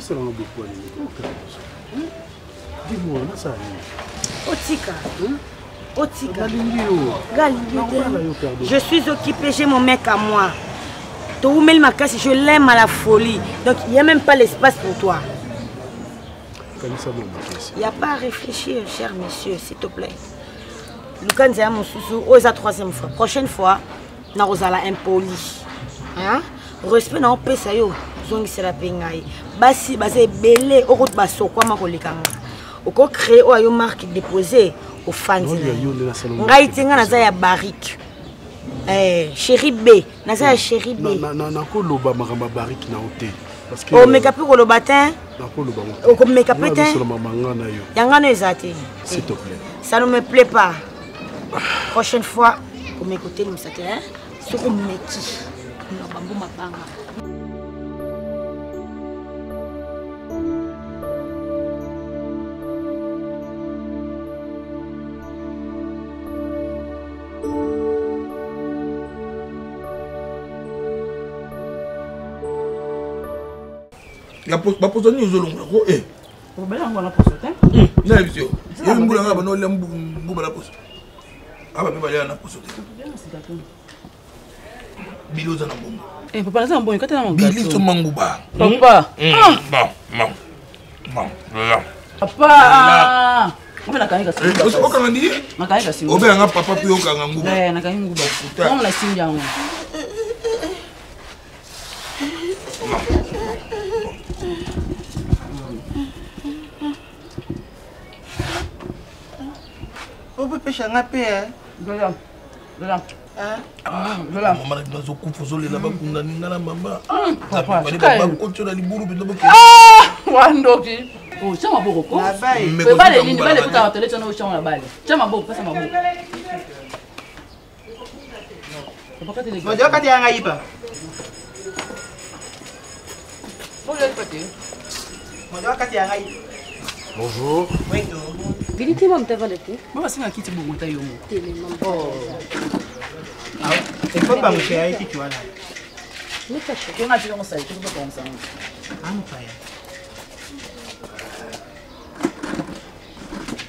ça m'a beaucoup aimé. Dis-moi, on a ça. Otika. Otika. Je suis occupée, j'ai mon mec à moi. Toumel Makassi, je l'aime à la folie. Donc il n'y a même pas l'espace pour toi. Il n'y a pas à réfléchir, cher monsieur, s'il te plaît. Lukanzia mon sousou, ose la troisième fois. Prochaine fois, na osala impoli. Hein? Respect na opesa yo, zongi sera pengai. Basi basé belé au route baso kwa makolikanga. Oko créer o ayo marque déposer au fans. Ngai tinga na za ya barrique. Chéri B, na za ya chéri B. Na ko loba makamba barrique na hotel. Parce que o meka pe ko loba tin. Na ko loba. O ko meka pe tin. Yanga no ezate. S'il te plaît. Ça ne me plaît pas. Prochaine fois, pour m'écouter, nous savons, hein? Ce qu'on met qui? Non, bambou ma banga. La poste ni zolo ngako eh. Vous belle ngona poste hein? Na bisio. Yo mbula ngaba no lembu mbuba la poste. Aba pe bale na poste. Biloza na bomba. Eh papa ça bon quand na mon gâteau. Biloza manguba. Papa. Bon. Papa. On na kanga si. O kanga ndi? Na kanga si. O be nga papa pi o kanga nguba. Na kanga nguba. On la simja ngo. On peut pêcher un peu, hein? Voilà. Maman a dit que vous avez là-bas, vous avez maman. Papa, vous avez continué à libérer. Wandoki. Oh, chama boko. La balle. Mais pas les lignes, pas les bouteilles à télé, chama la balle. Chama boko, passe ma boko. Papa, tu Moi, je vais un aïba. Bonjour. Vérité, maman, t'as valé tout. Maman, c'est un qui te bon taille au mot. Ah, c'est pas mon chéri qui tu vois là. Mais t'as chaud. On a dit on ça, tu peux pas comme ça. Ah, mon père.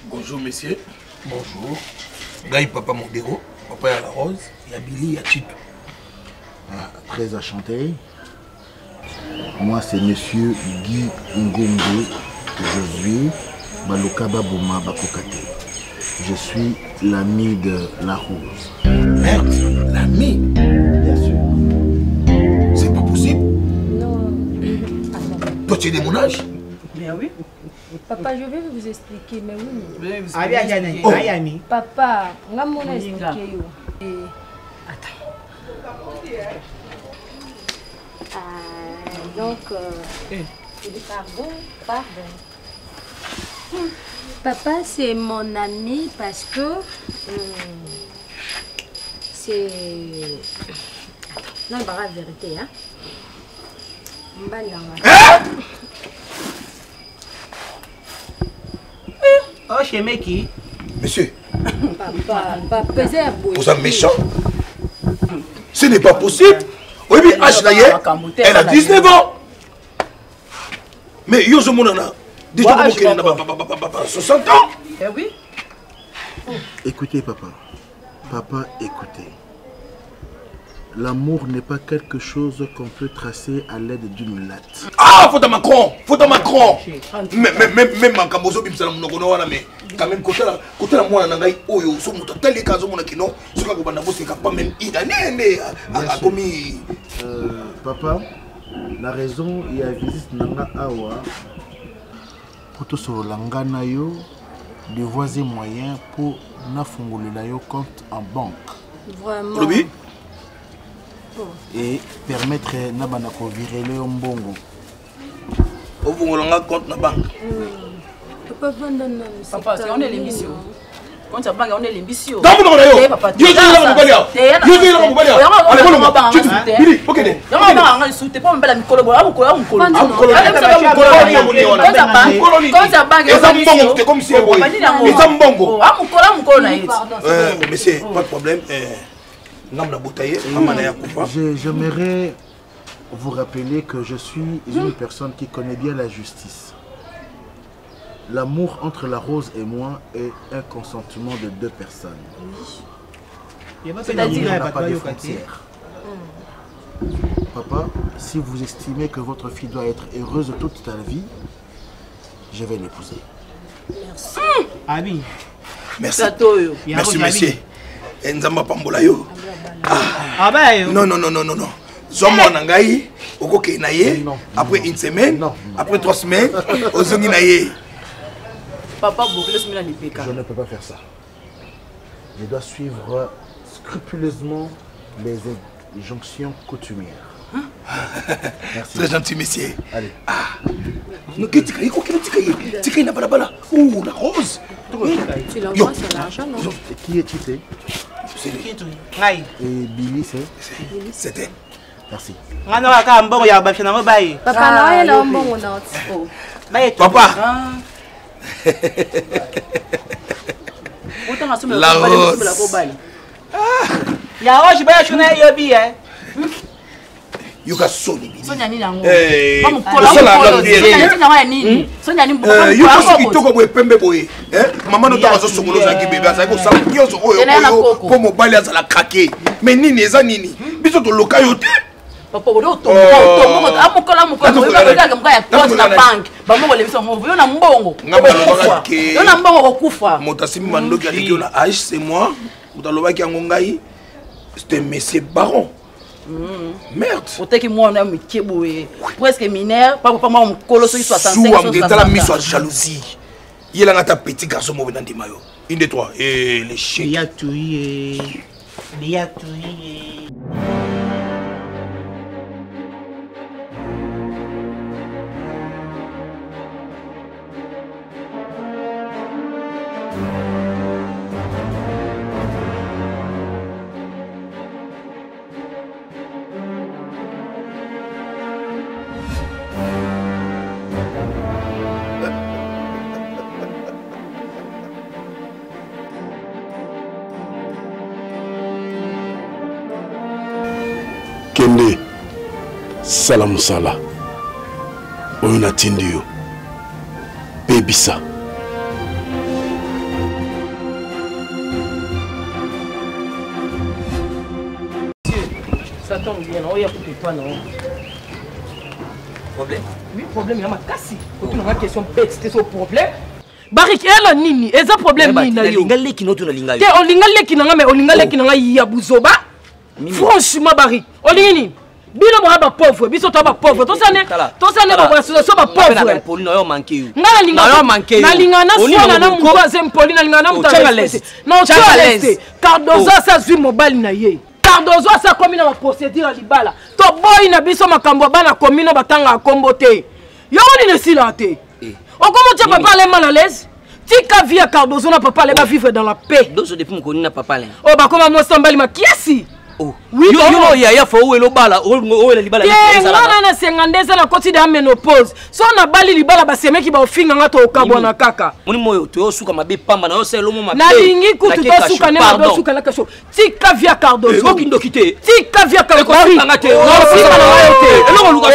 Bonjour, messieurs. Bonjour. Gaï Papa Mondero, Papa à la Rose, il y a Billy, il y a Chito. Très enchanté. Moi, c'est monsieur Guy Ngombe. Je suis Balokaba Bouma Bakokate. Je suis l'ami de la Rose. Merde, l'ami? Bien sûr. C'est pas possible? Non. Toi, tu es de mon âge? Bien oui. Papa, je vais vous expliquer, mais oui. Oh. Papa, on va m'expliquer. Attends. Donc, pardon. Papa, c'est mon ami parce que c'est... Non, pas la vérité, hein. Oh, chez Meki. Monsieur. Papa, vous êtes méchant. Ce n'est pas possible. Oui, mais H, elle a 19 ans. Mais Yozo Monana, déjà, 60 ans. Eh oui. Écoutez, papa. Papa, écoutez. L'amour n'est pas quelque chose qu'on peut tracer à l'aide d'une latte. Ah, faut à Macron. Même en Cambozo, mais quand même, côté la moi, Oyo, son moto, tel les cas où on a kino, ce qu'on a bossé, pas même idané, a commis. Papa, la raison, il y a visite Nanga Awa, pour tout sur l'angana yo, de voisin moyens pour n'affongoler yo compte en banque. Vraiment. Et permettre Nabanako virer le mbongo. Vous avez un compte dans la banque. Papa, on est l'émission. Quand tu as banque, on est l'émission. J'aimerais vous rappeler que je suis une personne qui connaît bien la justice. L'amour entre la rose et moi est un consentement de 2 personnes. L'amour n'a pas de frontières. Papa, si vous estimez que votre fille doit être heureuse toute sa vie, je vais l'épouser. Merci. Abi. Merci. Merci, monsieur. Nzamba pambola yo. Non, non, non, non, non, non. Zomo nangai, okoke naye, après une semaine, après 3 semaines, ozongi naye. Papa, laisse-moi la lipeka. Je ne peux pas faire ça. Je dois suivre scrupuleusement les injonctions coutumières. Merci. Très gentil, monsieur. Allez. Non, qui t'y n'a pas la ouh, la rose. Tu l'envoies sur l'argent, non? Qui est Tité? C'est lui. Et Billy, c'est? C'était. Merci. Papa, Papa, non, bon, Papa. La rose. La rose, je vais yobi, hein. Yuka Sony. Sonia ni nango. Eh. Sonia ni Yuka Kitoko boye pembe boye. Maman no tabazo songolo za kibebe asa ko sala nyoso oyo po mobali asa la craquer. Mais nini eza nini? Biso to loka yo te. Papa odo to amukola mukola yo ka ya poste na bank. Ba mo le biso mo yo na mbongo. Yo na mbongo kokufa. Motasimi mandoki aliki yo na âge c'est moi. Mutaloba ki ngai. C'était monsieur baron. Merde. Oteki mwana mukeboe. Presque mineur, papa mama mukolo so 65 ans. Sous la mise sur jalousie. Il a un petit garçon mauvais dans des maillots. Une des 3 et les chiens. Il y a tout. Il y a tout. Kende salam sala oyo natindi yo bebisa ça tombe bien, on y a pour toi non. Problème. Oui, problème, il y a ma casse. Aucune question bête, c'était son problème. Barik ela nini, eza problème nini na yo. Lingale kinoto na lingale. Te olingale kinanga me olingale kinanga ya buzoba. Franchement Barik, olingini. Bino mo ba pauvre, biso to ba pauvre. To sane ba association ba pauvre. Poli na yo manke yo. Ngala linga. Na linga na sona na mu troisième poli na linga na mu ta leste. Na o leste. Cardozo sa zui mobile na ye. Cardozo sa komi na ba procédure libala. To boy na biso makambo bana komi no batanga kombo te. Yo ni ne silate. On comment tu papa aller mal à l'aise? Tika via Cardozo na papa aller va vivre dans la paix. Dozo depuis mon na papa là. Oh bah comment moi sambali ma kiasi? Oh. Oui, yo ya fo o elobala o libala. Na 52 na koti de ménopause. So na bali libala ba semeki ba ofinga ngato okabona kaka. Moni moyo to suka mabe pamba na yo selo mo mabe. Na lingi kutu to suka ne mabe suka la kasho. Tika via Cardozo. Ko kindo kite. Tika via Cardozo. Non, sika na yo te. Eloko luka.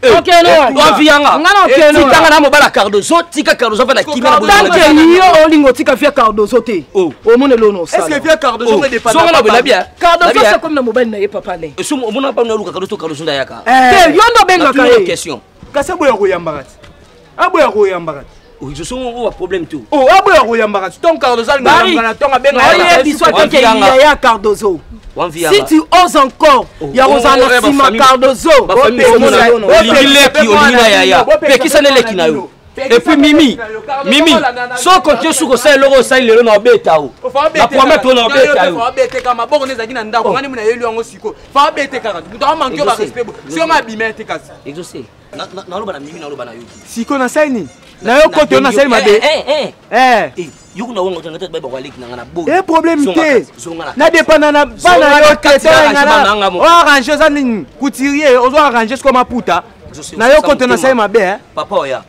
Ok, non. Doit vianga. Tika na mobala Cardozo, tika Cardozo fa na kimela bo. Tant que yo olingo tika via Cardozo te. Oh, mone lono ça. Est-ce que via Cardozo ne dépend pas? So na bien. Cardozo c'est comme na mobile na ye papa ne. So mona pa na luka Cardozo nda yaka. Te yo ndo benga ka ye. Question. Kasa boya ko yambarati. Aboya ko yambarati. Oui, je suis un problème tout. Oh, aboya ko yambarati. Ton Cardozo ngana tonga benga. Oye biswa te ke ya Cardozo. Si tu oses encore, il y a Rosana Sima Cardozo. Et puis Mimi, sans compter sur ça, le rose, il est en bêta. La promesse, on est en bêta. Si on a ça, na yo kote on a ça mabe. Yo na wongo tanga tete ba wali kinanga na bo. Eh problème te. Na dépendant na bana yo tete ngana. O arranger ça nini? Couturier, on doit arranger comme maputa. Na yo kote on a ça mabe hein. Papa oya.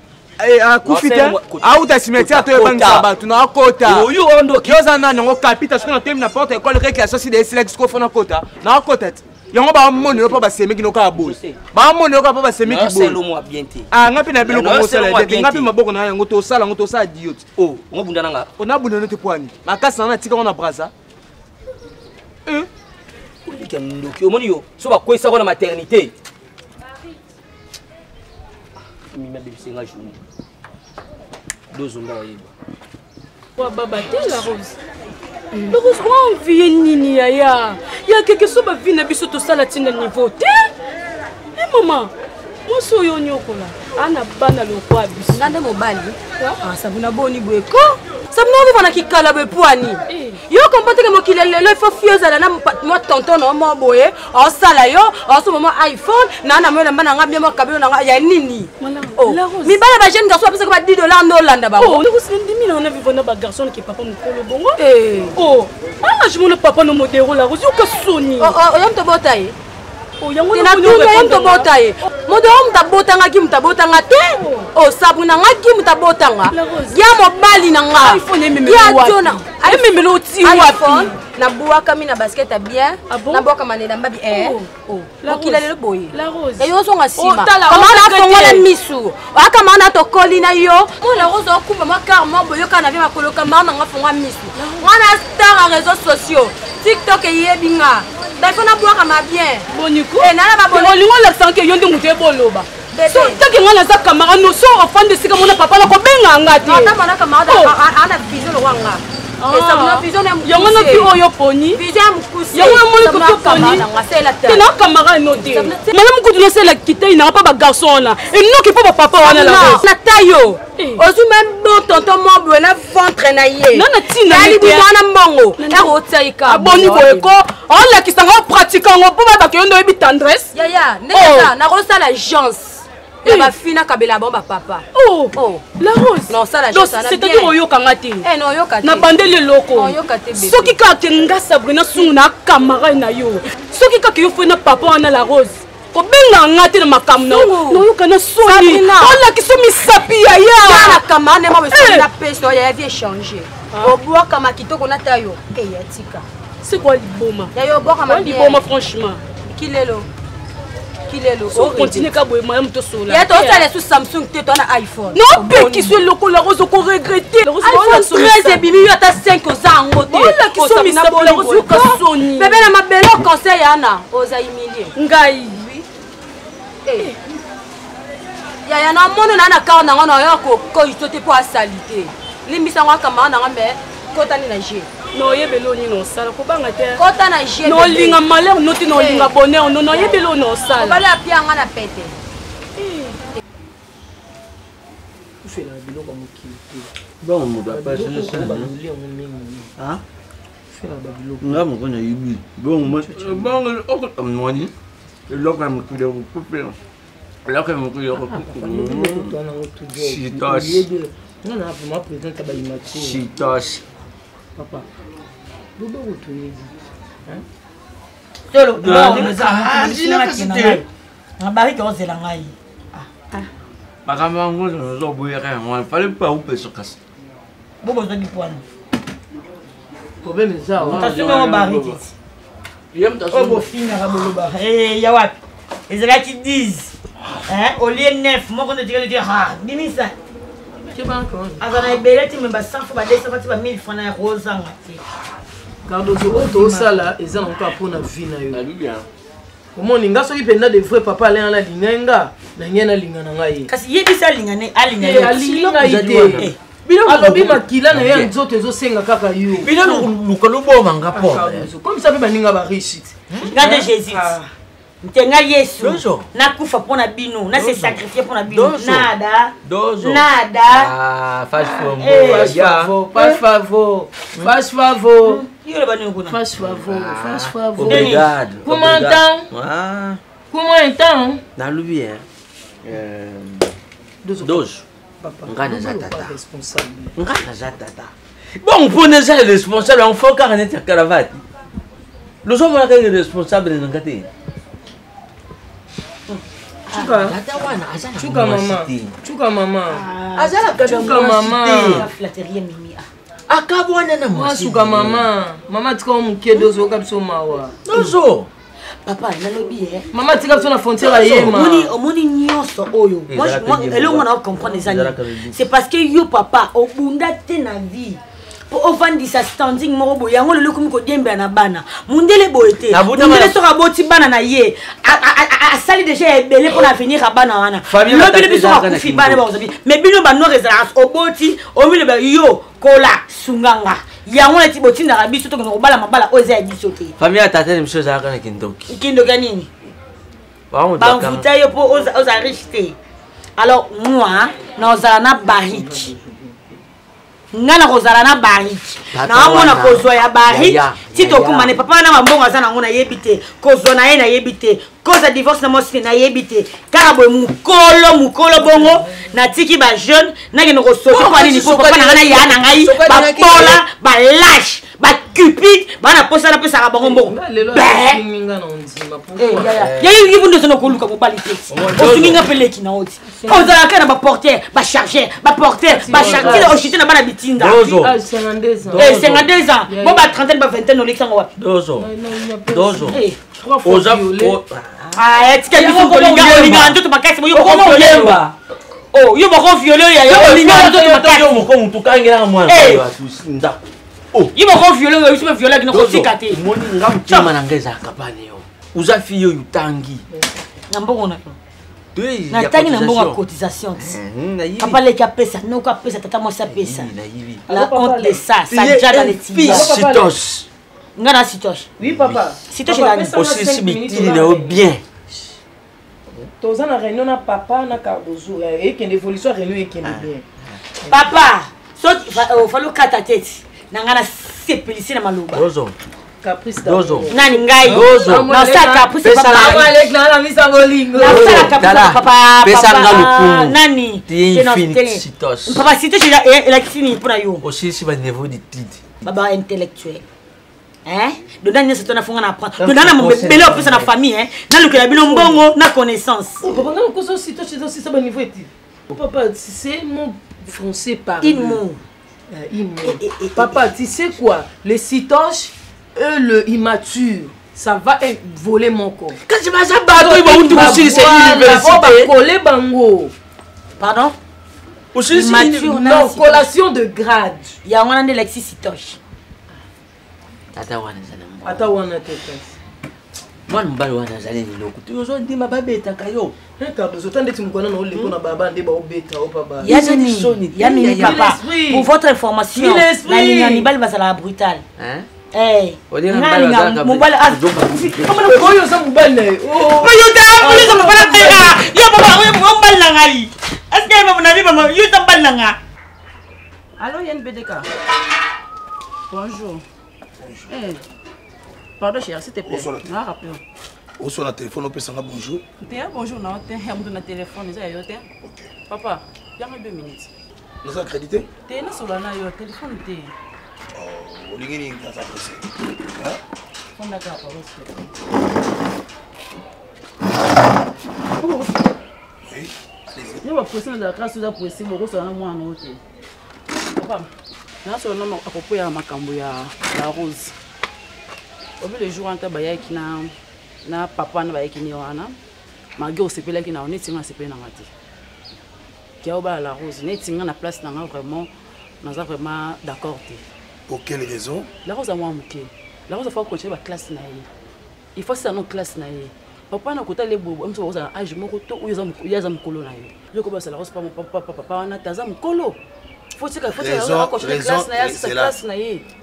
A kufita auta cimetière to ebanga ba tu na kota. Yo ondo kioza na ngo kapita ce qu'on entend n'importe école récréation si des silex ko fona kota. Na kota. yango ba moni pa ba semi ki no ka boss ba moni ka pa ba semi ki boss c'est le moi bien té ah ngapi na bilo ko sala ngapi maboko na yango to sala ngo to sa idiot oh ngo bunda nanga ona bunda no te poani makasa na tika ona brasa olika ndoki omoni yo so ba kwesa ko na maternité mimi bébé singa journée deux onga yeba wa baba te la rose la rose on vie nini ya quelque chose ba vie na biso to sala tina niveau te maman moi so yo nyokola ana bana lo kwa biso ngande mobali ah sabuna boni bweko sabuna obi bana kikala be poani yo kompate ke mokile lelo il faut fioza la moi tonton no mo boye o sala yo o so mo iPhone na na mo na bana ngabia mo kabelo na ya nini oh mi bana ba jeune garçon parce que ba $10 no landa ba oh nous c'est 10 000 on a vu vendre ba garçon qui papa mo kolo bongo oh ah je mon papa no modéro la rose yo ka soni oh yam to botaye oh yango na tunga yam to botaye modéro mtabotanga ki mtabotanga te oh sabuna ngaki mtabotanga ya mobali na nga iPhone ya jona ay memelo ti wapi na buaka mi na basket bien na boka manela mbabi oh okila lelo boye la rose yo so ngasima kama na fongola misu aka mana to kolina yo mo la rose okumba makar mo boyo kana vima koloka mana nga fonga misu wana star en réseaux sociaux TikTok yebinga dafa na buaka ma bien boniko nana ba boniko lingo la sanke yo ndi muté boloba so taki ngana za kamera no so ofande sika mona papa la ko benga ngati ata mana kamera ana vision wanga esa mona vision ya yango na fi oyo poni vision mkusi yango na moni ko poni tena kamera no te malamu ko dina sela kitei na pa ba garçon là et non ki pa papa wana la na tayo ozu même bon tonton mo bo na ventre na ye non na tina ali bu mwana mbongo na otsaika aboni boyeko on la kisanga pratiquant ngo po ba ke ndo ebi tendresse ya neza na rosa la agence ya ba fina kabela bon ba papa oh la rose non ça la agence c'est à dire oyo kangati non yo kate na bandeli loko yo kate bébé soki ka kenga Sabrina sunguna kamara na yo soki ka ke yo fona papa wana la rose ko benga ngati na makamno no yo kana soni on la kiso misapi ya na kamane ma beso na peso ya vie changer obwa kama kitoko na tayo ya tika c'est quoi liboma ya yo boka ma liboma franchement kilelo so continue ka boye moi mto sola ya to sala sur Samsung te to na iPhone non pe qui soit loko la rose ko regretter iPhone 13 bibi yo ta 5 ozango te on la kiso misapi la rose ka soni bébé na mabelo conseil ana oza humilier ngai ya na mono na ka na ngona yo ko itote po asalite limbisa ngwa kama na ngambe kota ni na je no yebelo ni no sala ko banga te kota na je no linga malheur no ti no linga bonheur no yebelo no sala bala pia nga na pete fela biloko mokili bon mo ba pas ça hein fela ba biloko ngam ko na yibi bon mo bon mwani lo ka mo kude ko pe lo ka mo kude ko chitos non non pour moi présente ba imati chitos papa bobo utuezi hein tolo na bari to zela ngai bakamba ngo zo boya ka ngwa fale pa upe sokasi bobo zo dipwana problème ça on t'assume au bari titi yem ta so bo fina ka boloba ya wapi ezela qui disent hein au lieu 9 moko ne dire ha dimisa c'est pas encore azana ebeleti memba 100 fois ba 200 fois ba 1000 francs na rosa ngati Cardozo auto sala eza encore pour na vie na yo na bien omoni nga soki penda de vrai papa ale na linga na ngena linga na ngai kasi yebisa lingane alinga yo alinga ite bilo alobi makila na yo nzoto ezosenga kaka yo bilo lukolo boma nga po comme ça pe baninga ba réussite ngande Jésus ntenga Yesu nakufa pona bino na se sacrifier pona bino nada fast favor yole bani nguna fast favor obrigado comment então na lubi dozo ngana za tata bon pone ça responsable on faut carnet ta cravate le sommes là que responsable ngati Chuka mama. Flatterie mimi. Akabwana na mwasi. Chuka mama. Mama tika omuke dozo kabiso mawa. Dozo. Papa, nalobi eh. Maman tika sur la frontière à Yéma. Omoni nyonso oyo. Moi elongo na comprendre les années. C'est parce que yo papa obunda te na vie. Pour ovandisa standing moko boye yango lelo komi ko dembe na bana. Mundele boyete. Mundele soka boti bana na ye. A sali déjà ebele pour avenir bana wana. Lobi le soka kufi bana ba ozabi. Mais bino ba no réserve oboti omile ba yo kola sunganga. Yango leti boti na biso to ko bala mabala oza ya biso te. Famille atata ni mshoza kana kindoki. Kindoka nini? Ba mfuta yo po oza riche. Alors moi na oza na bariki. Ngana kozala na bariki na amona kozwa ya bariki tito kumane papa na mambongo azana ngona yebite kozwa na ye na yebite koza divorce na mosi na yebite karabo mukolo bongo na tiki ba jeune na ke no kosoto kwa nini papa na ngana ya na ngai ba pola ba lâche ba cupide bana posa na pesa ka bongo bongo ya yi bundo sono koluka ko balite osunginga peleki na oti ozala kana ba porteur ba chargeur ba porteur ba chargeur o chite na bana bitinda 52 ans bon ba 30 ba 20 no lekanga wapi dozo oza ah etika biso kolinga ndoto makasi mo yo ko yemba oh yo bako violé ya yo linga ndoto makasi yo moko mutu kangela mwana wa tusinda oh yo bako violé yo sibe violé kino ko sikate moni ngamtima na ngeza kapane yo uza fiyo yutangi ngambongo na na tangi na mbongo cotisation papa le kapesa no kapesa tata mo sa pesa la honte de ça déjà dans les titos ngana sitosh oui papa sitosh la aussi si bitili na bien toza na réunion na papa na Cardozo et que l'évolution réunion et que bien papa so falo kata tete na ngana sepelisi na maloba caprice dozo nani ngai na sa caprice papa avec la misa bolingo na sa caprice papa pesa ngaluku nani sitos papa sitosh la kini pour yo aussi si ba niveau de titre baba intellectuel Dona nyese tona funga na apprendre. Dona na mbele opesa na famille na lukela bino mbongo na connaissance. Papa na koso sito chez aussi ça ba niveau eti. Papa, c'est mon français parle. Inmo. Papa, tu sais quoi? Les sitoches eux le immature, ça va voler mon corps. Quand je m'as bateau il va où aussi c'est université. On va coller bango. Pardon? Aussi immature non, collation de grade. Il y a un de Lexi sitoche. Ata wana zana mwa. Ata wana tete. Mwana mbali wana zali ni loku. Tuyozo ndima babeta kayo. Cardozo tande timukwana na ole kona baba ndeba obeta o papa. Yani papa. Pour votre information, la ligne Hannibal va la brutale. Eh. Mobile as. Comment koyo sa mobile ne? Oh. Yo ta police mo bala tera. Yo papa mo mobile na ngai. Est-ce que mama na mama yo ta mobile na nga? Allô Yann BDK. Bonjour. Eh, pardon cher, s'il te plaît. Non, rappelons. Où sont la téléphone, on peut s'en bonjour. Bonjour, non, t'es un téléphone, papa, il y a 2 minutes. Nous avons crédité? T'es là sur le téléphone, t'es. Oh, vous avez dans sa presse. On a qu'à parler. Oui, allez-y. Je vais presser la grâce de la pression, vous recevez moi en autre. Papa. Na so no apopo ya makambo ya la rose. Obi le jour anta bayaki na papa na bayaki ni wana. Malgré osepela ki na oneti nga sepela na ngati. Kia oba la rose, neti nga na place na nga vraiment naza vraiment d'accord te. Pour quelle raison? La rose a moi muke. La rose faut continuer ba classe na ye. Il faut ça non classe na ye. Papa na kota le bobo, mso oza âge moko to uyaza mkolo na ye. Yo ko ba la rose pas mon papa na taza mkolo.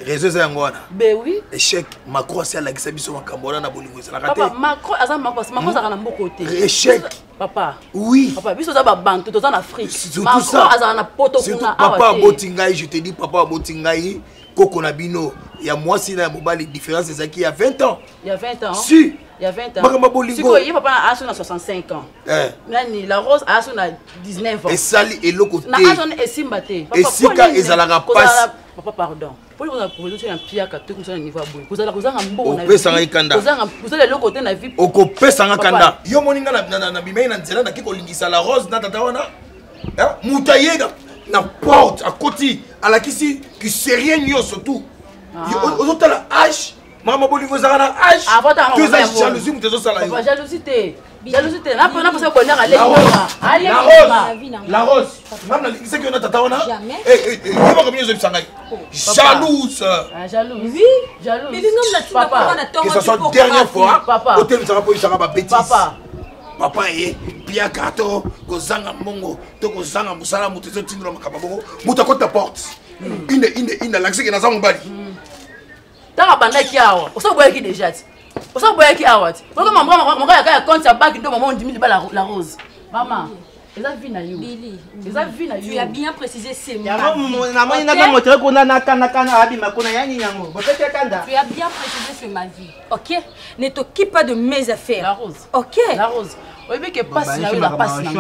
Raison c'est ngwana. Ben oui. Échec Macron c'est la gisa biso makambola na bolingo c'est la raté. Papa Macron azam Macron za na mboko te. Échec. Papa. Oui. Papa biso za ba bantu to za na Afrique. Macron azana na poto kuna. Papa botingai, je te dis papa botingai koko na bino. Il y a moi si na mobile différence c'est ça qui y a 20 ans. Il y a 20 ans. Si. Il y a 20 ans. Makamba bolingo. Si quoi, il papa a 65 ans. Nani la rose a 19 ans. Et sali et loko te. Na azone esimbate. Papa. Et sika ezalaka passe. Papa pardon. Pour vous proposer un piaka tout comme ça niveau boy. Vous allez kozanga mbongo na. Opesa ikanda. Vous allez le côté na vie. Okopesa ngakanda. Yo moninga na bimai na nzela na kiko lingisa la rose na tata wana. Mutayega na porte à côté à la kisi qui sait rien yo surtout. Aux autres la hache Maman bolingo zana âge. Tu es jalousie ou tu es salaire. Pas jalousie té. Jalousie té. N'a pas ça bonheur aller. La rose. Même la c'est que tata wana. Eh, il va combien de sangai. Jalouse. Jalouse. Oui, jalouse. Mais l'ingom la papa. Que ce soit dernière fois. Papa. Hôtel ça va pas ça va bêtise. Papa. Papa eh pia kato kozanga mongo to kozanga musala mutu zo tindro makaba bongo mutu akota porte. Inde l'accès que naza mobali. Tanga banda ki awa. Osa boya ki déjà. Osa boya ki awa. Pourquoi maman ya compte sa banque ndo maman 10 000 balles la rose. Maman, eza vie na yo. Billy. Eza vie na yo. Tu as bien précisé ces mots. Na moi na montrer qu'on a kana abima kona yani yango. Bopete kanda. Tu as bien précisé sur ma vie. OK? Ne t'occupe pas de mes affaires. La rose. OK? La rose. Oui, mais que passe na yo la passe na.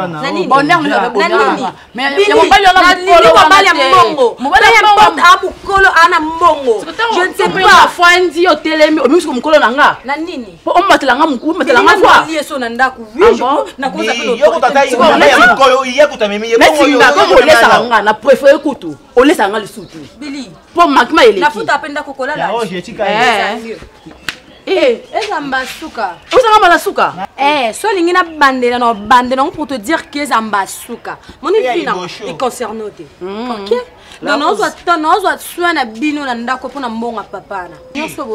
Bonheur nous avons bonheur. Mais il y a mobali ya mbongo. Mobali ya mbongo amukolo ana mbongo. Je ne sais pas. Fandi au telemi, au musiko mukolo nanga. Na nini? Po on matelanga mukulu, matelanga quoi? Lié so na ndaku. Oui, je na koza pelo. Yo kotata yi mukolo iye kutamemi. Mais tu n'as pas volé ça nga, na préféré kutu. Ole ça nga le soutu. Billy. Po makima ele. Na futa apenda kokola la. Ya je tika. Ezamba suka. Oza ngamba suka. So lingi na bandela non pour te dire que ezamba suka. Mon ifina et concerne te. OK? Non non zo soin na bino na ndako pona mbonga papa na.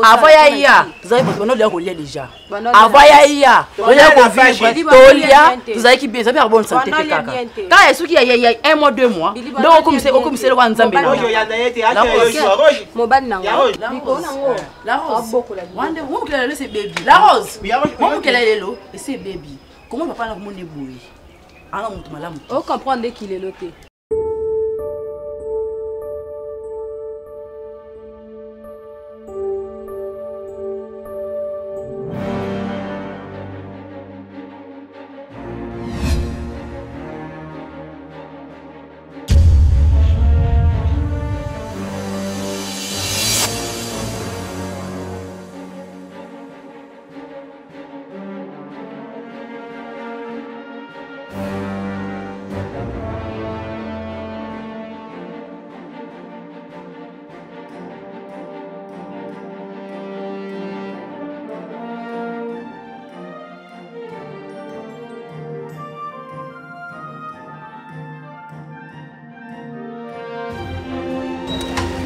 Avoya ya, zai bono le kolia déjà. Avoya ya. Oya ko vivre tolia, zai ki bien, ça bien bonne santé kaka. Ka esuki ya 1 mois 2 mois. Donc comme c'est le wa nzambe. Oyo ya daete acha yo roje. Mobali nango. La rose. Wande wo kela le c'est baby. La rose. Wo kela lelo, c'est baby. Comment papa na komone boui? Ala mutu malamu. On comprend dès qu'il est loté.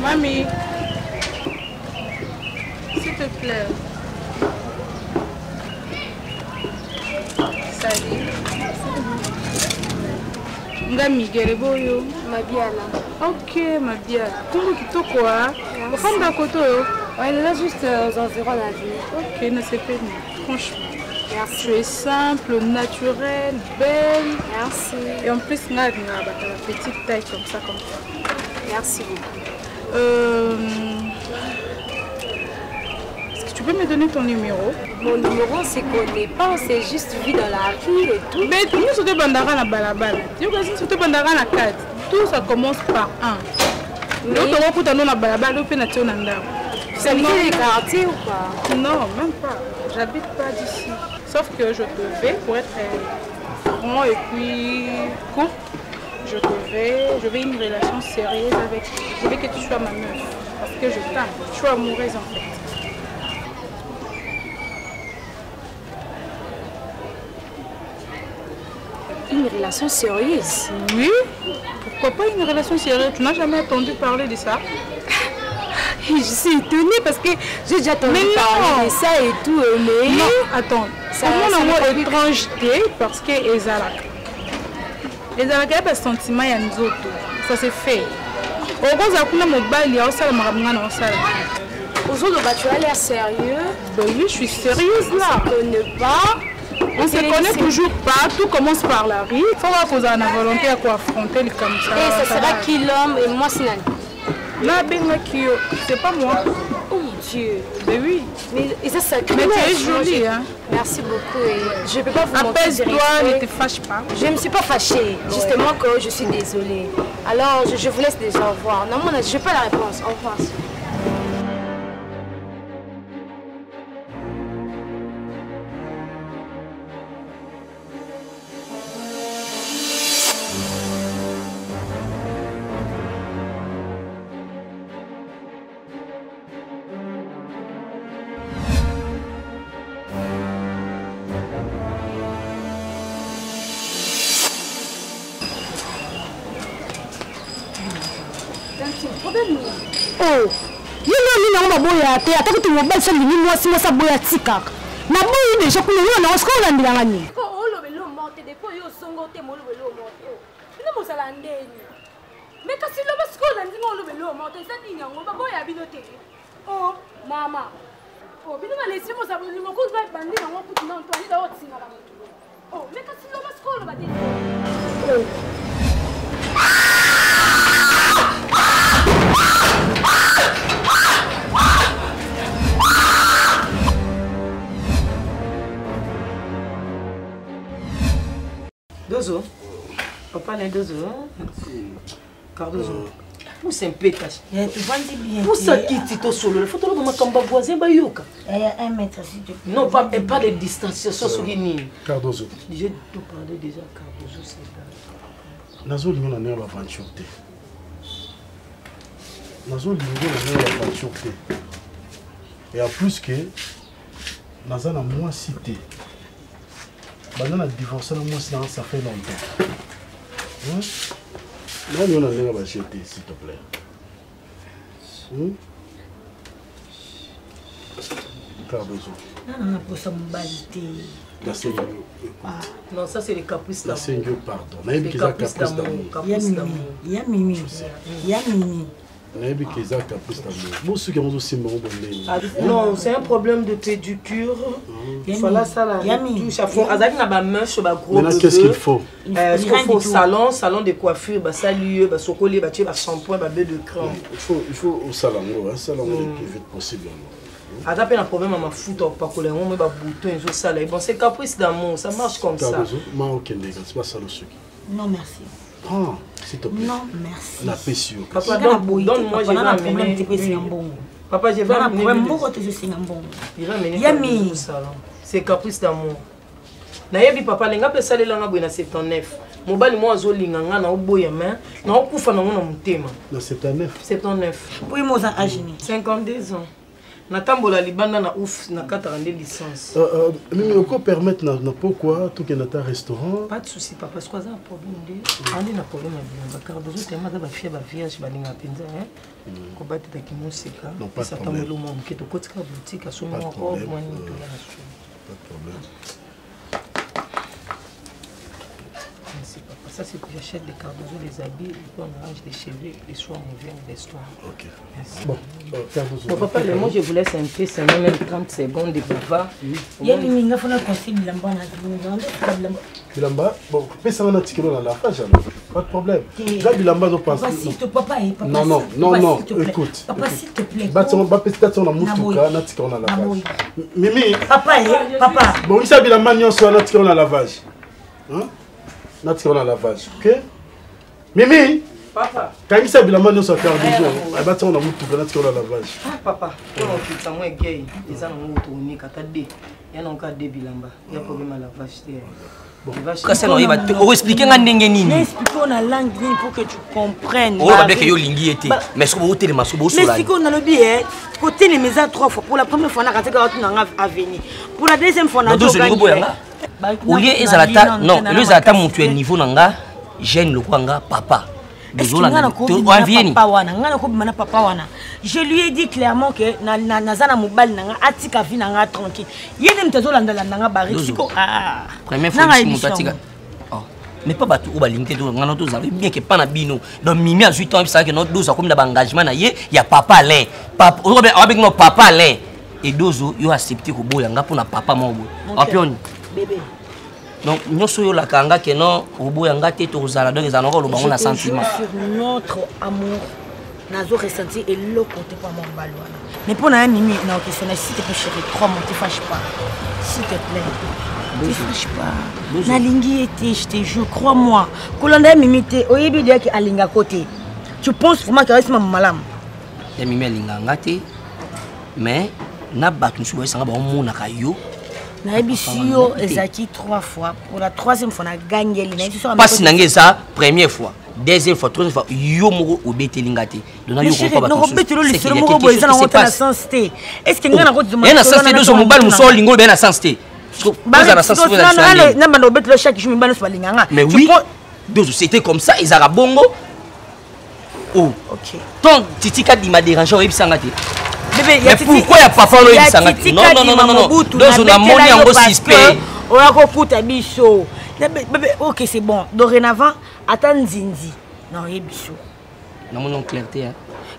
Mamie, s'il te plaît. Salut. Nga Miguel boyo. Mabiala. Ok, Mabiala. Comment tu te quoi? Au d'un côté. Ouais, là juste aux environs de la ville. Ok, ne sais pas. Franchement. Merci. Tu es simple, naturelle, belle. Merci. Et en plus, nga petite taille comme ça. Merci beaucoup. Est-ce que tu peux me donner ton numéro? Mon numéro, c'est qu'on n'est pas, on s'est juste vu dans la rue et tout. Mais tout le monde se bandara na balabala. Tu vois, si tu bandara na 4, tout ça commence par 1. L'autre, on va na balabala, l'autre, on a un c'est dans les quartiers ou pas? Non, même pas. J'habite pas d'ici. Sauf que je te vais pour être franc et puis court. Je veux une relation sérieuse avec toi. Je veux que tu sois ma meuf. Parce que je t'aime. Je suis amoureuse en fait. Une relation sérieuse? Oui. Pourquoi pas une relation sérieuse? Tu n'as jamais entendu parler de ça? Je suis étonnée parce que j'ai déjà entendu parler de ça et tout. Mais... Non, attends. C'est un mot étrangeté parce que Ezalak. Les Algériens ont un sentiment, il y a nous autres. Ça c'est fait. Au gros, il y a un mobile, il y a aussi un marabouin en salle. Aux autres, tu as l'air sérieux. Ben oui, je suis sérieuse là. On ne connaît pas. On se connaît toujours pas. Tout commence par la rue. Il faut voir qu'on a la volonté à quoi affronter les comme ça. Et ça sera qui l'homme et moi c'est Nani? Là, c'est pas moi. Oh mon Dieu. Mais oui. Mais ça, c'est mais tu es jolie, hein. Merci beaucoup. Et je ne peux pas vous mentir. Apaise-toi, ne te fâche pas. Je ne me suis pas fâchée. Justement que je suis désolée. Alors, je vous laisse déjà au revoir. Non, je n'ai pas la réponse. Au revoir. problème. Oh, il y a un boya, tu as tout le monde sur le moi si moi ça boya tika. Na boya déjà pour nous on se connaît dans la nuit. Oh le vélo monte depuis yo songo te mo le vélo monte. Ina mo sala ndeni. Mais quand si le basco là ndi mo le vélo monte ça dit nyango ba boya binote. Oh mama. Oh bino ba laisser mo ça mo ko va bandi na mo putu na ntwani da otsinga ba. Oh mais quand si le basco là ba dit. Oh. Dozo, papa n'est Dozo. Cardozo. Où c'est un pétage? Tu vois bien. Où ça quitte ton solo? Il faut que tu aies un voisin bayoka. Il y a 1 mètre s'il te plaît. Non, pas de distanciation sur les Cardozo. J'ai tout parlé déjà, Cardozo, c'est là. Nazo lingo na neba aventure te. Nazo lingo na neba aventure te. Et en plus que naza na moi cité. Banana divorcé na moi ça fait longtemps. Hein? Là on a neba acheter s'il te plaît. Cardozo. Non, pour ça m'balité. Non, ça c'est les caprices d'amour. Seigneur, pardon. Les caprices d'amour. Il y a Mimi. Il y a Mimi. Non, c'est un problème de pédicure. Il faut ça là. Qu'est-ce qu'il faut? Est-ce qu'il faut salon de coiffure, ça lieu, socolé, shampoing, bain de crème. Il faut au salon, le plus vite possible. Il y a un problème à ma foot au pacolé, on met des boutons et ça là. Bon, c'est caprice d'amour, ça marche comme ça. Non, merci. Ah, s'il te plaît. Non, merci. La pécio. Papa, donne-moi, je vais amener. Papa, je vais amener. C'est caprice d'amour. Nayebi papa, lenga pe sale langa boy na 79. Mobali mo azolinga nga na oboya mais na okufa na ngona mutema. Na 79. 79. Oui, moi en agini. 52 ans. Natambola libanda na ouf na 42 licences. Mais on peut permettre na pourquoi tout que notre restaurant. Pas de souci papa, parce que ça un problème de. Andi na problème ya car besoin tellement da ba fie ba vierge ba linga penza hein. Ko battre ta kimusika. Ça tombe le monde qui to kotika boutique a somo ko moi ni to la so. Pas de problème. Ça c'est que j'achète des Cardozo, des habits, on arrange des cheveux, les soirs on vient des soirs. Ok. Merci. Bon, Cardozo. Bon papa, moi je vous laisse un peu, c'est même 30 secondes de bavard. Il y a des mingas, il faut qu'on bilamba na bilamba. Bon, mais ça on a tiqué dans la page, pas de problème. Là bilamba on passe. Papa s'il te plaît, papa. Non, écoute. Papa s'il te plaît. Bah on va peut-être on a mutuka, na tiqué dans la page. Mimi. Papa. Bon, ça bilamba nyonso na tiqué dans la lavage. Hein? Natika na lavage, ok? Mimi! Papa! Quand il s'est bilan, nous sommes à Cardozo. Elle va t'en avoir tout natika na lavage. Papa, quand on fait ça, moi, gay, ils ont un tourné, il y a un cas de bilamba. Il y a un problème à lavage. On va expliquer à Nengeni. Expliquons la langue pour que tu comprennes. On va dire que yo lingi était. Mais ce que vous avez dit, mais si on a le billet, côté les maisons 3 fois. Pour la première fois, on a raté quand on a venu. Pour la deuxième fois, on a gagné. Au lieu ezalata non, le ezalata montu niveau nanga, gêne le kwanga papa. Je lui ai dit clairement que nazana mobile nanga atika vi nanga tranquille. Yene mtezo landa nanga bari siko ah. Première fois que mon tatika. Oh. Mais pas batou ou balinké do ngana to za bien que pas na bino. Donc Mimi a 8 ans ça que notre 12 comme d'engagement na ye, y a papa lin. Papa avec nos papa lin. Et dozo yo accepté ko boyanga pour na papa mobo. Apion. Bébé. Donc nous sommes là kanga que non au bout yanga te to zala donc ils en auront le bon sentiment. Sur notre amour nazo ressenti et le côté pas mon balwana. Mais pour na Mimi na question s'il te plaît chérie, crois-moi, tu fâches pas. S'il te plaît. Tu fâches pas. Na lingi était, je te jure, crois-moi. Kolanda Mimi te oyebi dia ki alinga côté. Tu penses vraiment que reste maman malam. Ya Mimi alinga ngate mais na batu nsubo sanga ba mona kayo. Naibisio ezaki 3 fois. Pour la 3e fois, on a gagné. Pas si nange ça, première fois. Deuxième fois, troisième fois, yo moko obete lingate. Donc yo comprend pas. Non, obete lo le solo moko boza na wota na sensité. Est-ce que ngana ko demander? Na sensité deux mobile muso lingo be na sensité. Boza na sensité. Na bando obete lo chaque jour mbano so balinganga. Mais oui. Deux c'était comme ça, ils ara bongo. Oh. Ok. Ton Titi Kadi m'a dérangé, oui, Sangati. Bébé, mais pourquoi il n'y a pas fallu y Sangati? Non, non, non, non, non. Dans un amont, il y a un gros suspect. On a compris ta bicho. Bébé, ok, c'est bon. Dorénavant, attends Zinzi. Non, il y a bicho. Non, mon clarté.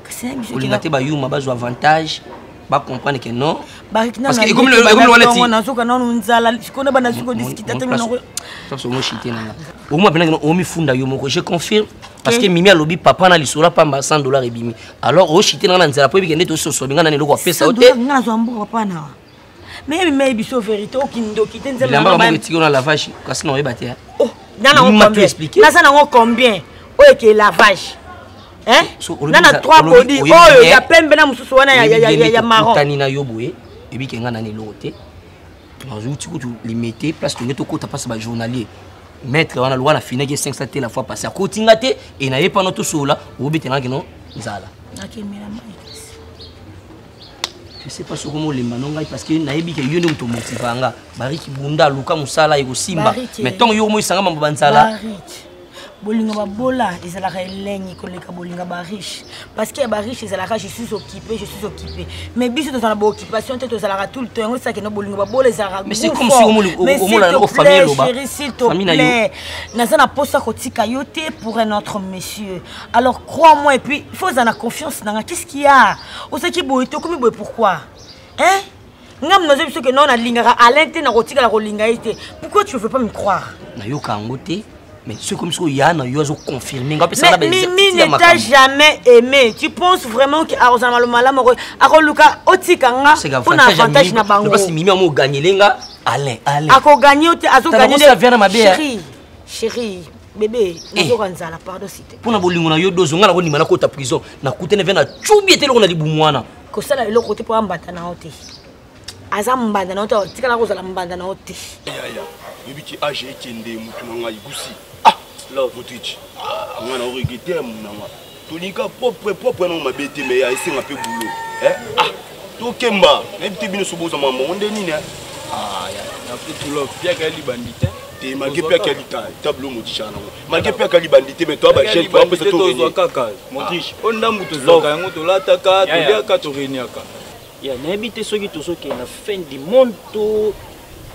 C'est un bicho. Vous l'avez dit, vous avez avantage. Bah comprendre que non. Parce que comme le je confirme parce que Mimi a lobby papa na lisola pamba $100 et bimi. Alors au chité na nzela po bikende to so binga na neloko pesa ote. Na zo mbo papa na. Mais biso vérité okindo kite nzela na ba tiki na lavage kasi na oyeba te. Oh, na combien? Na ça na combien? O ke lavage. Hein? Nana 3 produits. Oh, ya pembe na mususu wana ya marron. Tani na yoboye, et puis kenga na nelote. Bonjour, tu limité place que to kota passe ba journalier. Maître wana loi na finaki 500 T la fois passé. A kotingate et na yepa no to sola, obitena kino nzala. Je sais pas ce comment les manonga parce que na yebi ke yo ndo motivanga. Bari ki bunda luka musala ego simba. Mais tant yo mo isanga mamba nzala. Bolinga ba bola ezalaka elengi koleka bolinga ba riche parce que ba riche ezalaka je suis occupé mais biso dans la occupation tête ezalaka tout le temps ça que no bolinga ba bola ezalaka mais c'est comme si au la famille loba s'il te plaît nazana posa kotika yote pour un autre monsieur alors crois-moi et puis il faut en confiance nanga qu'est-ce qu'il y a osaki boito comme boy pourquoi hein ngam nozo biso que non na lingaka alente na kotika la kolinga ite pourquoi tu veux pas me croire na yoka ngote. Mais c'est comme si Yann a confirmé. Mais Mimi ne t'a jamais aimé. Tu penses vraiment que Arosama Lomala a Luka Otikanga pour un avantage na bango. Parce que Mimi a gagné lenga. Allez. Ako gagné azo gagné. Chérie, bébé, nous allons la pardon cité. Pour na bolingo na yo dozo ngala ko nimana ko ta prison. Na kutene vena chubiete lo na libumwana. Ko sala elo côté pour ambata na hote. Azambanda na hote, tikala ko sala mbanda na hote. Ya. Bibiki age ekende mutu nanga igusi. Love Motriche. On a regretté mon amour. Tolika propre non ma bête mais a essayé un peu boulot. Hein? To Kemba, même ti bino soboza maman on deni ne. Ya fait tout love Pierre Kali bandité. Te malgré Pierre Kali tableau Motriche na. Malgré Pierre Kali bandité mais toi ba chef toi peut se to kaka. Motriche. On na muto zoka ngo to lataka to bia ka to reniaka. Ya na habité soki to soki na fin du monde to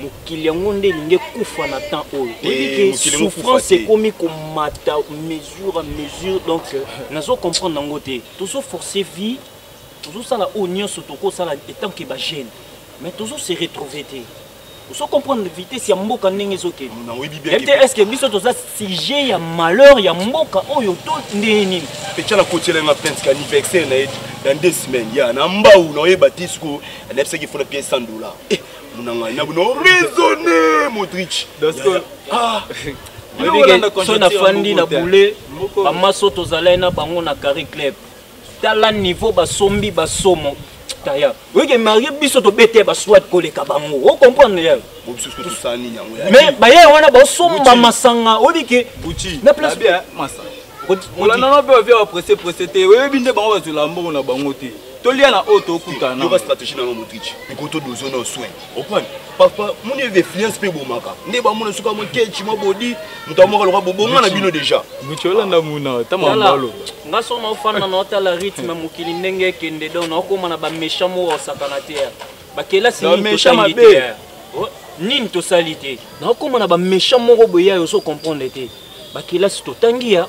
mokili yango nde linge kufa na temps oyo oyebi ke souffrance ekomi komata mesure à mesure donc nazo comprendre nango te tozo forcer vie tozosala oyo nyonso tokosala etant ke bagene mais tozo se retrouver te tozo comprendre vitesse ya mboka ndenge ezokende est-ce que biso toza sujet ya malheur ya mboka oyo to ndenge nini pecha na kotiela nga prince anniversaire na dans 2 semaines ya na mbau na oyeba tisiko anepse ki fona pièce $100 Munanga na buno raisonner Motriche parce que so na fandi na boule ba maso tozala na bango na carré club tala niveau ba sombi ba somo taya weke marié biso to bete ba swat koleka bango o comprendre ya biso to sani nyango mais ba ye wana ba somba masanga obike uchi na place bien masa on na pe va presser te we binde bango ba zula mbo na bango te tolia na auto kutana yo ba stratégie na Motriche ikoto dozo na soin opane papa mon influence pe bomaka nde ba mona suka mo kechi mo body mutamoka lokwa bobonga na bino déjà muchola na muna tama mbalo ngaso na ufana na hota la rythme mokili ndenge kende do na okoma na ba méchant mo osakana te ba kela sini to nini to salite na okoma na ba méchant mo boya yo so comprendre te ba kela si to tangia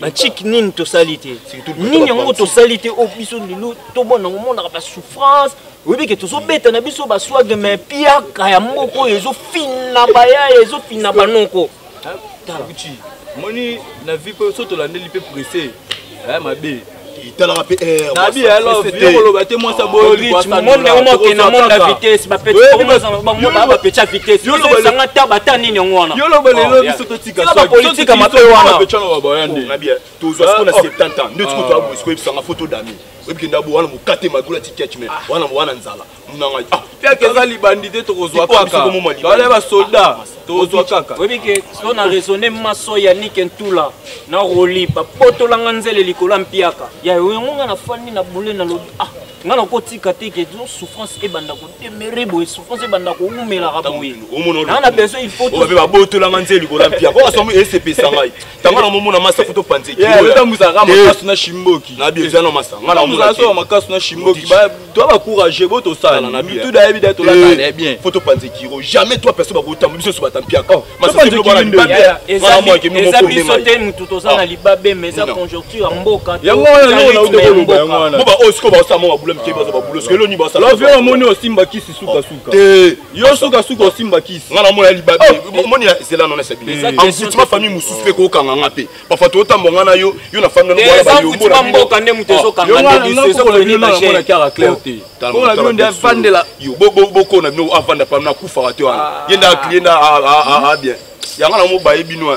ba chik nini to salite nini yango to salite o biso lilu to bona ngomona ba souffrance oui que tozo beta na biso ba swag mais pia ka ya moko ezo fina ba ya ezo fina banoko tabuchi moni na vie pe so to landeli pe pressé mabe itala pe na bi alors yo lo bate moi ça bo rich monde mo ke na monde la vitesse ba petit ba petit vitesse yo lo sanga ta bata nini ngwana yo lo bolelo biso to tika so politique ma pe wana pe chano ba yande na bien tozo so na 70 ans ndio tuko to abo siko sanga photo d'ami webi ndabo wana mukate magula ticket mais wana nzala munanga pia keza libandité to kozwa kaka bale ba soldat to kozwa kaka webi ke so na raisonner maso ya Nikentula na roli ba poto langa nzele likolo mpiaka ya yonga na fani na bule na lo nga na kotika te ke souffrance ebanda ko temere boye souffrance ebanda ko umela raboye na na besoin il faut to ba botola ngante likola mpia ko asomo SCP sangai tanga na momo na masa photo panzeki yo musaka makasu na shimboki na bien na masa nga na musaka so makasu na shimboki ba toi ba courager bo to sala na tout da évidemment to la bien photo panzeki jamais toi personne ba botam biso so batampi aka masa so ba na ezali te mutu tozana libabe mais a conjoncture mboka yango na mo ba osko ba sa mo ba bula mke ba ba bula skelo ni ba sa la vie moni osimba kisi suka suka yo suka suka osimba kisi nga na mo ya libabe moni c'est là non c'est bien en foot ma famille mususu pe ko kanga ngape parfois to tambo nga na yo na famille no ba yo mbo na mboka nde mutu so kanga nde so ko ni na mona kara clair te ko la nde vandela yo boko na no avanda pa na kufa te wana yenda client a bien yanga na mo ba ebino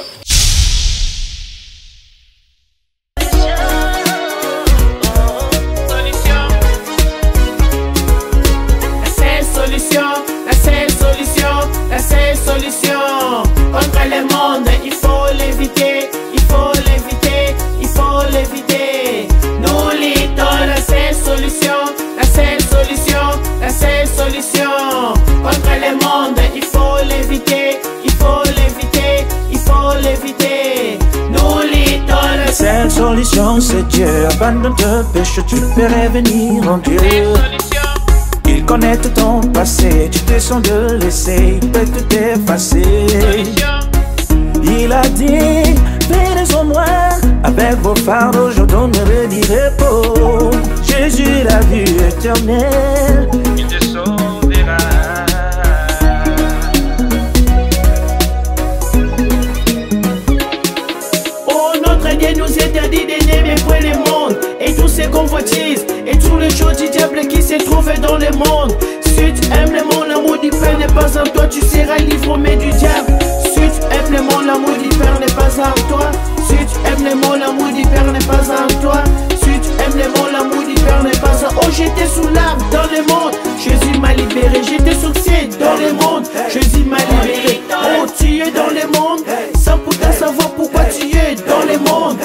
contre le monde, il faut l'éviter, il faut l'éviter, il faut l'éviter. Nous luttons la seule solution, la seule solution, la seule solution. Contre le monde, il faut l'éviter, il faut l'éviter, il faut l'éviter. Nous luttons la seule solution, c'est Dieu. Abandonne tes péchés, tu peux revenir en Dieu. Il connaît ton passé, tu te sens de laisser, il peut tout effacer. Il a dit, venez en moi, avec vos fardeaux, je donnerai du repos. Jésus, la vie éternelle, il te sauvera. Oh, notre Dieu nous interdit d'aimer point le monde et tous ses convoitises et tous les choses du diable qui se trouvent dans le monde. Si tu aimes le monde, l'amour du Père n'est pas en toi, tu seras livré du diable. Si tu aimes le monde, l'amour du Père n'est pas en toi. Si tu aimes le monde, l'amour du Père n'est pas en toi. Si tu aimes le monde, l'amour du Père n'est pas en toi. Oh, j'étais sous l'arbre dans le monde, Jésus m'a libéré. J'étais sorcier dans le monde, Jésus m'a libéré. Oh, tu es dans le monde, sans pourtant savoir pourquoi tu es dans le monde.